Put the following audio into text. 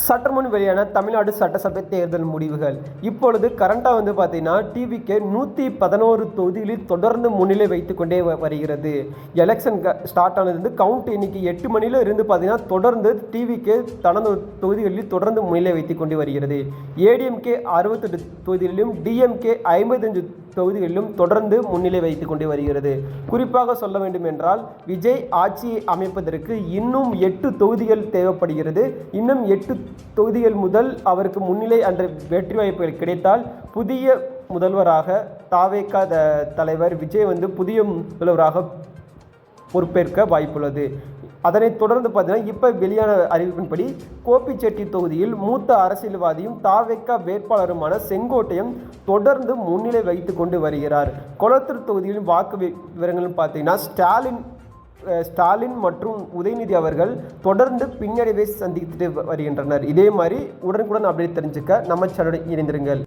சற்றுமுன் வெளியான தமிழ்நாடு சட்டசபை தேர்தல் முடிவுகள். இப்பொழுது கரண்டாக பார்த்தீங்கன்னா டிவிகே 111 தொகுதிகளில் தொடர்ந்து முன்னிலை வைத்து கொண்டே வருகிறது. எலெக்ஷன் ஸ்டார்ட் ஆனது கவுண்ட் இன்னைக்கு 8 மணியில் இருந்து பார்த்தீங்கன்னா தொடர்ந்து டிவிகே தனது தொகுதிகளில் தொடர்ந்து முன்னிலை வைத்து கொண்டு வருகிறது. ஏடிஎம்கே 68 தொகுதிகளிலும் டிஎம்கே 55 தொகுதிகளிலும் தொடர்ந்து முன்னிலை வைத்து கொண்டு வருகிறது. குறிப்பாக சொல்ல வேண்டும் என்றால் விஜய் ஆட்சியை அமைப்பதற்கு இன்னும் 8 தொகுதிகள் தேவைப்படுகிறது. இன்னும் 8 தொகுதிகள் முதல் அவருக்கு முன்னிலை அன்று வெற்றி வாய்ப்புகள் கிடைத்தால் புதிய முதல்வராக தாவேகா தலைவர் விஜய் புதிய முதல்வராக பொறுப்பேற்க வாய்ப்புள்ளது. அதனைத் தொடர்ந்து பார்த்தீங்கன்னா இப்போ வெளியான அறிவிப்பின்படி கோபிச்செட்டி தொகுதியில் மூத்த அரசியல்வாதியும் தாவேகா வேட்பாளருமான செங்கோட்டையன் தொடர்ந்து முன்னிலை வைத்து கொண்டு வருகிறார். கொளத்தூர் தொகுதியில் வாக்கு விவரங்கள் பார்த்தீங்கன்னா ஸ்டாலின் மற்றும் உதயநிதி அவர்கள் தொடர்ந்து பின்னடைவை சந்தித்து வருகின்றனர். இதே மாதிரி உடனுக்குடன் அப்படி தெரிஞ்சுக்க நம்ம சேனலுடன் இணைந்திருங்கள்.